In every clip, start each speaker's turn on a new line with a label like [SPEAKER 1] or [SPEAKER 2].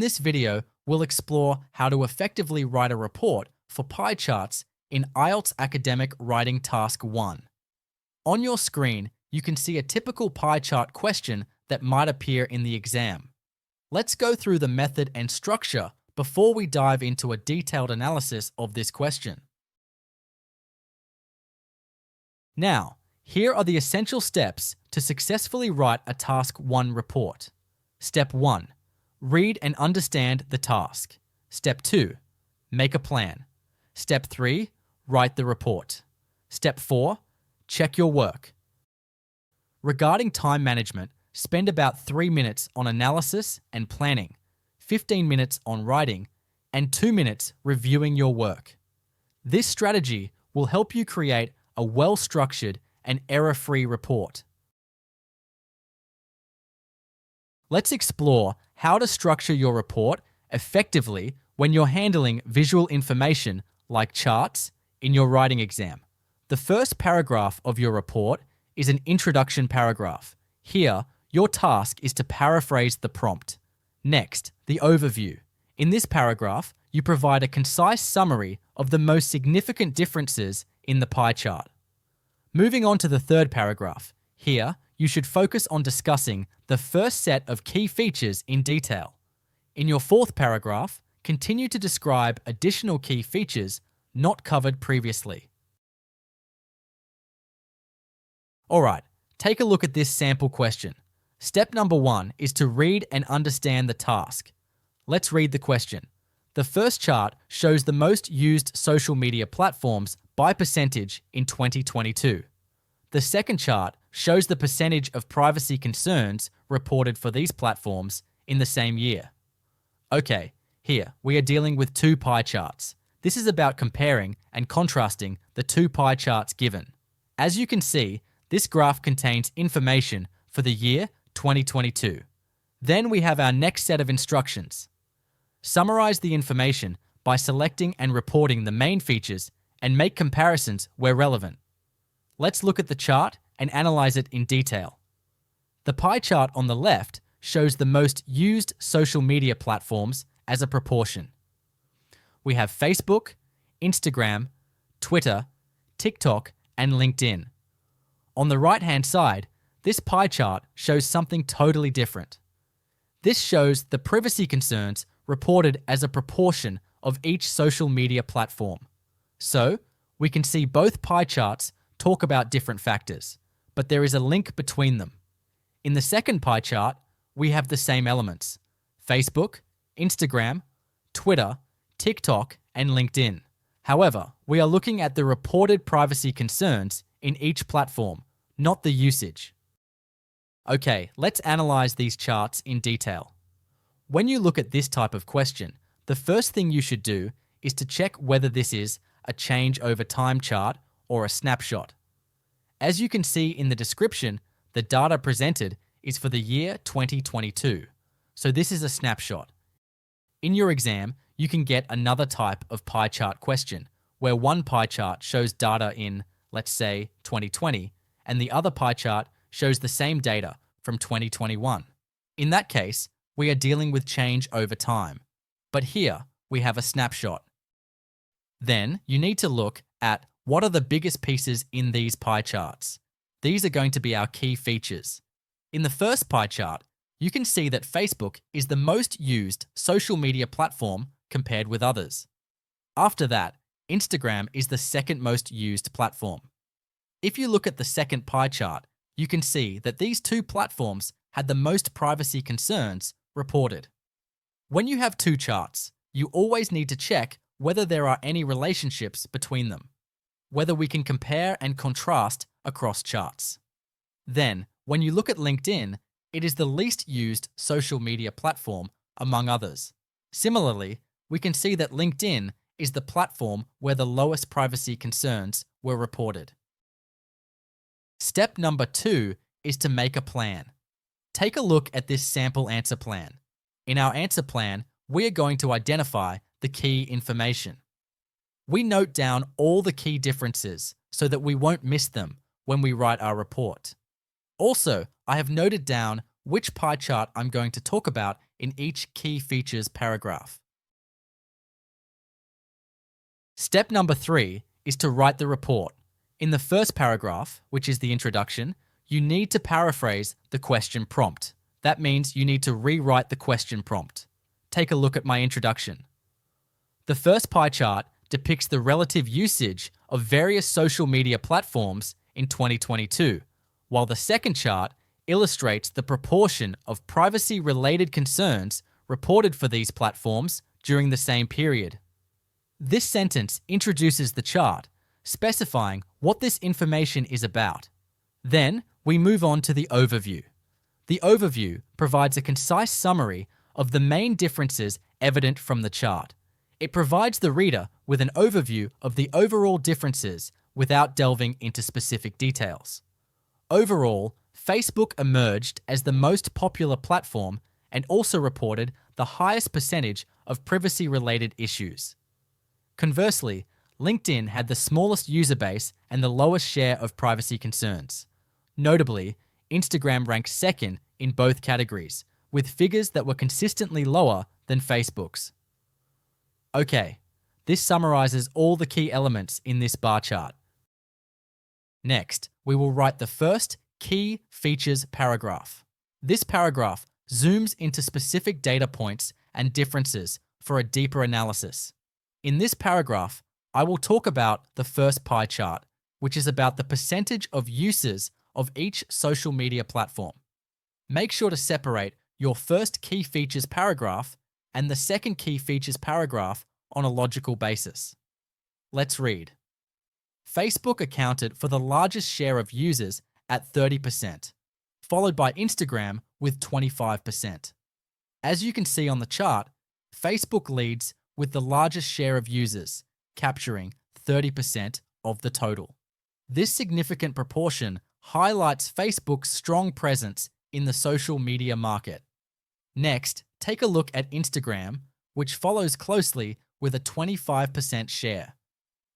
[SPEAKER 1] this video, we'll explore how to effectively write a report for pie charts in IELTS Academic Writing Task 1. On your screen, you can see a typical pie chart question that might appear in the exam. Let's go through the method and structure before we dive into a detailed analysis of this question. Now, here are the essential steps to successfully write a Task 1 report. Step 1. Read and understand the task. Step 2. Make a plan. Step 3. Write the report. Step 4. Check your work. Regarding time management, spend about 3 minutes on analysis and planning, 15 minutes on writing, and 2 minutes reviewing your work. This strategy will help you create a well-structured and error-free report. Let's explore how to structure your report effectively when you're handling visual information like charts in your writing exam. The first paragraph of your report is an introduction paragraph. Here, your task is to paraphrase the prompt. Next, the overview. In this paragraph, you provide a concise summary of the most significant differences in the pie chart. Moving on to the third paragraph. Here, you should focus on discussing the first set of key features in detail. In your fourth paragraph, continue to describe additional key features not covered previously. Alright, take a look at this sample question. Step number 1 is to read and understand the task. Let's read the question. The first chart shows the most used social media platforms by percentage in 2022. The second chart shows the percentage of privacy concerns reported for these platforms in the same year. Okay, here we are dealing with two pie charts. This is about comparing and contrasting the two pie charts given. As you can see, this graph contains information for the year 2022. Then we have our next set of instructions. Summarize the information by selecting and reporting the main features and make comparisons where relevant. Let's look at the chart and analyze it in detail. The pie chart on the left shows the most used social media platforms as a proportion. We have Facebook, Instagram, Twitter, TikTok, and LinkedIn. On the right-hand side, this pie chart shows something totally different. This shows the privacy concerns reported as a proportion of each social media platform. So, we can see both pie charts talk about different factors, but there is a link between them. In the second pie chart, we have the same elements: Facebook, Instagram, Twitter, TikTok, and LinkedIn. However, we are looking at the reported privacy concerns in each platform, not the usage. Okay, let's analyze these charts in detail. When you look at this type of question, the first thing you should do is to check whether this is a change over time chart or a snapshot. As you can see in the description, the data presented is for the year 2022, so this is a snapshot. In your exam, you can get another type of pie chart question, where one pie chart shows data in, let's say, 2020, and the other pie chart shows the same data from 2021. In that case, we are dealing with change over time, but here we have a snapshot. Then you need to look at what are the biggest pieces in these pie charts. These are going to be our key features. In the first pie chart, you can see that Facebook is the most used social media platform compared with others. After that, Instagram is the second most used platform. If you look at the second pie chart, you can see that these two platforms had the most privacy concerns reported. When you have two charts, you always need to check whether there are any relationships between them, whether we can compare and contrast across charts. Then, when you look at LinkedIn, it is the least used social media platform among others. Similarly, we can see that LinkedIn is the platform where the lowest privacy concerns were reported. Step number 2 is to make a plan. Take a look at this sample answer plan. In our answer plan, we are going to identify the key information. We note down all the key differences so that we won't miss them when we write our report. Also, I have noted down which pie chart I'm going to talk about in each key features paragraph. Step number 3 is to write the report. In the first paragraph, which is the introduction, you need to paraphrase the question prompt. That means you need to rewrite the question prompt. Take a look at my introduction. The first pie chart depicts the relative usage of various social media platforms in 2022, while the second chart illustrates the proportion of privacy-related concerns reported for these platforms during the same period. This sentence introduces the chart, specifying what this information is about. Then we move on to the overview. The overview provides a concise summary of the main differences evident from the chart. It provides the reader with an overview of the overall differences without delving into specific details. Overall, Facebook emerged as the most popular platform and also reported the highest percentage of privacy-related issues. Conversely, LinkedIn had the smallest user base and the lowest share of privacy concerns. Notably, Instagram ranked second in both categories, with figures that were consistently lower than Facebook's. Okay, this summarizes all the key elements in this bar chart. Next, we will write the first key features paragraph. This paragraph zooms into specific data points and differences for a deeper analysis. In this paragraph, I will talk about the first pie chart, which is about the percentage of users of each social media platform. Make sure to separate your first key features paragraph and the second key features paragraph on a logical basis. Let's read. Facebook accounted for the largest share of users at 30%, followed by Instagram with 25%. As you can see on the chart, Facebook leads with the largest share of users, capturing 30% of the total. This significant proportion highlights Facebook's strong presence in the social media market. Next, take a look at Instagram, which follows closely with a 25% share.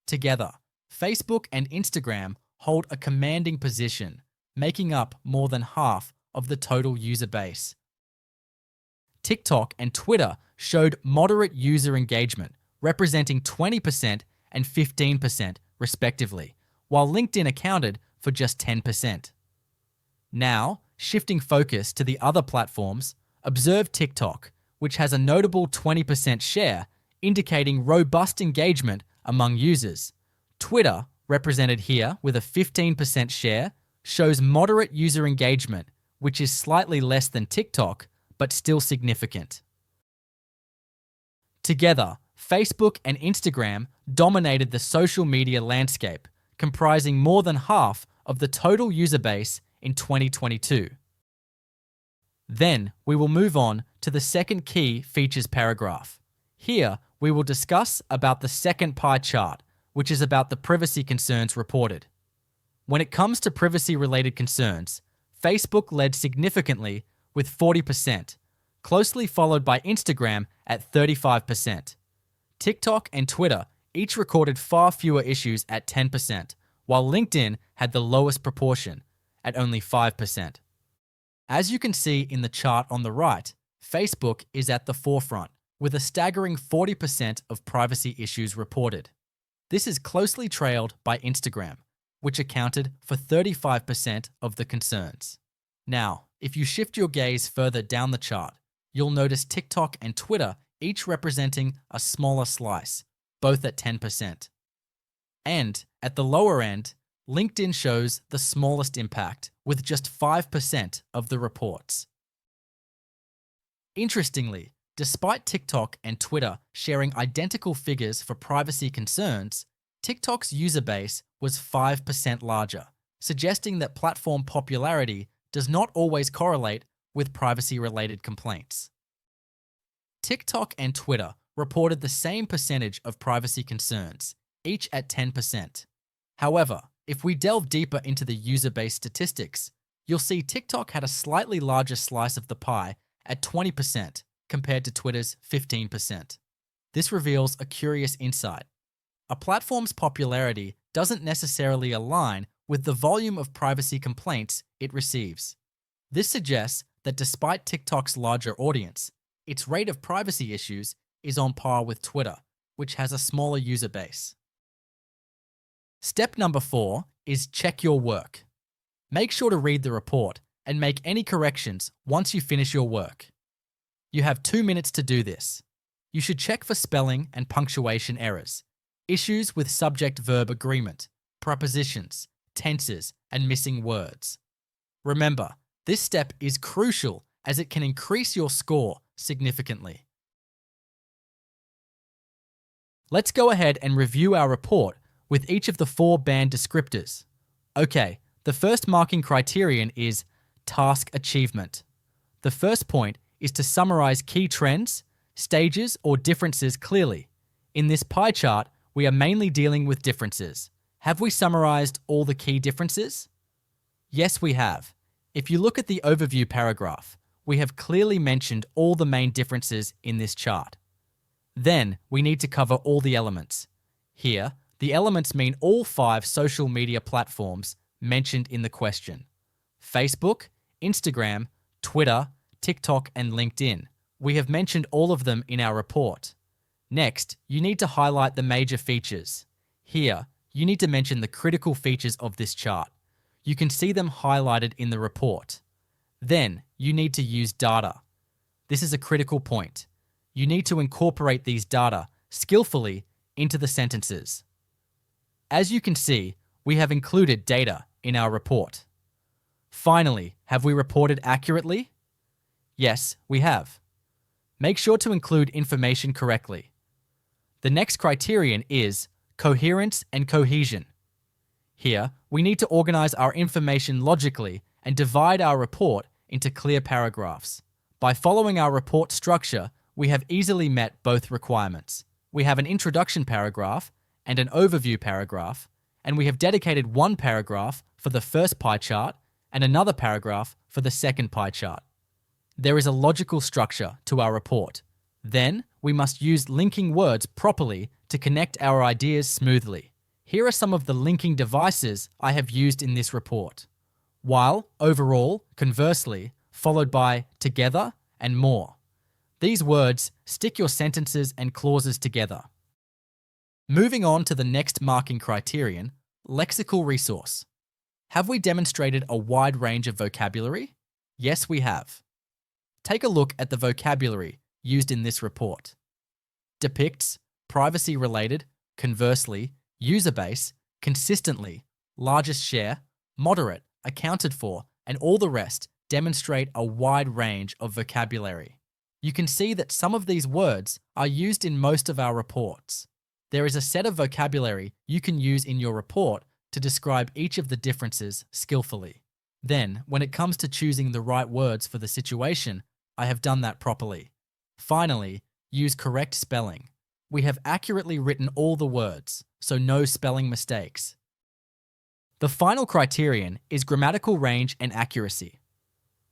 [SPEAKER 1] Together, Facebook and Instagram hold a commanding position, making up more than half of the total user base. TikTok and Twitter showed moderate user engagement, representing 20% and 15% respectively, while LinkedIn accounted for just 10%. Now, shifting focus to the other platforms, observe TikTok, which has a notable 20% share, indicating robust engagement among users. Twitter, represented here with a 15% share, shows moderate user engagement, which is slightly less than TikTok, but still significant. Together, Facebook and Instagram dominated the social media landscape, comprising more than half of the total user base in 2022. Then we will move on to the second key features paragraph. Here, we will discuss about the second pie chart, which is about the privacy concerns reported. When it comes to privacy-related concerns, Facebook led significantly with 40%, closely followed by Instagram at 35%. TikTok and Twitter each recorded far fewer issues at 10%, while LinkedIn had the lowest proportion at only 5%. As you can see in the chart on the right, Facebook is at the forefront, with a staggering 40% of privacy issues reported. This is closely trailed by Instagram, which accounted for 35% of the concerns. Now, if you shift your gaze further down the chart, you'll notice TikTok and Twitter each representing a smaller slice, both at 10%. And at the lower end, LinkedIn shows the smallest impact, with just 5% of the reports. Interestingly, despite TikTok and Twitter sharing identical figures for privacy concerns, TikTok's user base was 5% larger, suggesting that platform popularity does not always correlate with privacy-related complaints. TikTok and Twitter reported the same percentage of privacy concerns, each at 10%. However, if we delve deeper into the user-based statistics, you'll see TikTok had a slightly larger slice of the pie at 20% compared to Twitter's 15%. This reveals a curious insight. A platform's popularity doesn't necessarily align with the volume of privacy complaints it receives. This suggests that despite TikTok's larger audience, its rate of privacy issues is on par with Twitter, which has a smaller user base. Step number 4 is check your work. Make sure to read the report and make any corrections once you finish your work. You have 2 minutes to do this. You should check for spelling and punctuation errors, issues with subject-verb agreement, prepositions, tenses, and missing words. Remember, this step is crucial as it can increase your score significantly. Let's go ahead and review our report with each of the 4 banned descriptors. Okay, the first marking criterion is task achievement. The first point is to summarize key trends, stages, or differences clearly. In this pie chart, we are mainly dealing with differences. Have we summarized all the key differences? Yes, we have. If you look at the overview paragraph, we have clearly mentioned all the main differences in this chart. Then, we need to cover all the elements. Here, the elements mean all 5 social media platforms mentioned in the question: Facebook, Instagram, Twitter, TikTok, and LinkedIn. We have mentioned all of them in our report. Next, you need to highlight the major features. Here, you need to mention the critical features of this chart. You can see them highlighted in the report. Then, you need to use data. This is a critical point. You need to incorporate these data skillfully into the sentences. As you can see, we have included data in our report. Finally, have we reported accurately? Yes, we have. Make sure to include information correctly. The next criterion is coherence and cohesion. Here, we need to organize our information logically and divide our report into clear paragraphs. By following our report structure, we have easily met both requirements. We have an introduction paragraph and an overview paragraph, and we have dedicated one paragraph for the first pie chart and another paragraph for the second pie chart. There is a logical structure to our report. Then, we must use linking words properly to connect our ideas smoothly. Here are some of the linking devices I have used in this report: while, overall, conversely, followed by together, and more. These words stick your sentences and clauses together. Moving on to the next marking criterion, lexical resource. Have we demonstrated a wide range of vocabulary? Yes, we have. Take a look at the vocabulary used in this report. Depicts, privacy-related, conversely, user base, consistently, largest share, moderate, accounted for, and all the rest demonstrate a wide range of vocabulary. You can see that some of these words are used in most of our reports. There is a set of vocabulary you can use in your report to describe each of the differences skillfully. Then, when it comes to choosing the right words for the situation, I have done that properly. Finally, use correct spelling. We have accurately written all the words, so no spelling mistakes. The final criterion is grammatical range and accuracy.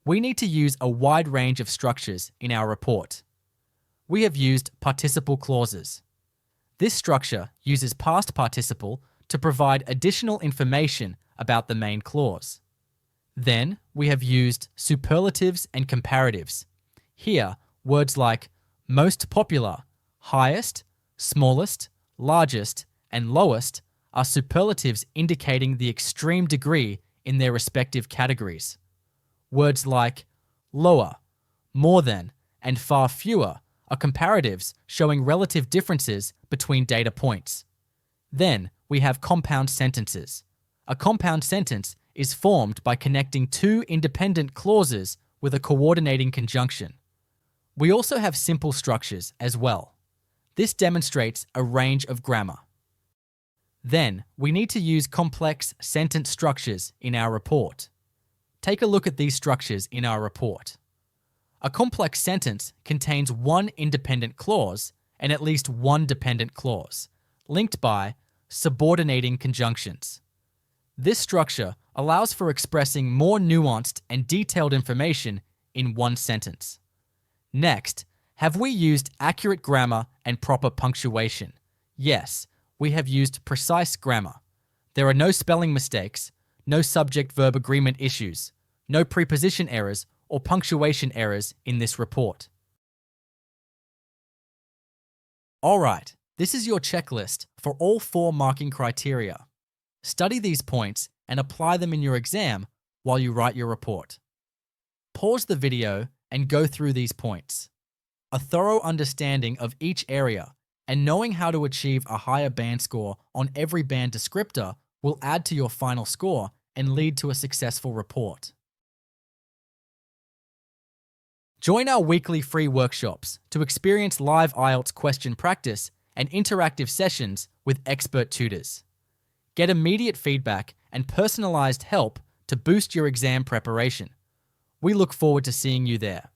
[SPEAKER 1] We need to use a wide range of structures in our report. We have used participle clauses. This structure uses past participle to provide additional information about the main clause. Then, we have used superlatives and comparatives. Here, words like most popular, highest, smallest, largest, and lowest are superlatives indicating the extreme degree in their respective categories. Words like lower, more than, and far fewer are comparatives showing relative differences between data points. Then, we have compound sentences. A compound sentence is formed by connecting 2 independent clauses with a coordinating conjunction. We also have simple structures as well. This demonstrates a range of grammar. Then, we need to use complex sentence structures in our report. Take a look at these structures in our report. A complex sentence contains one independent clause and at least one dependent clause, linked by subordinating conjunctions. This structure allows for expressing more nuanced and detailed information in one sentence. Next, have we used accurate grammar and proper punctuation? Yes, we have used precise grammar. There are no spelling mistakes, no subject-verb agreement issues, no preposition errors or punctuation errors in this report. Alright, this is your checklist for all 4 marking criteria. Study these points and apply them in your exam while you write your report. Pause the video and go through these points. A thorough understanding of each area and knowing how to achieve a higher band score on every band descriptor will add to your final score and lead to a successful report. Join our weekly free workshops to experience live IELTS question practice and interactive sessions with expert tutors. Get immediate feedback and personalized help to boost your exam preparation. We look forward to seeing you there.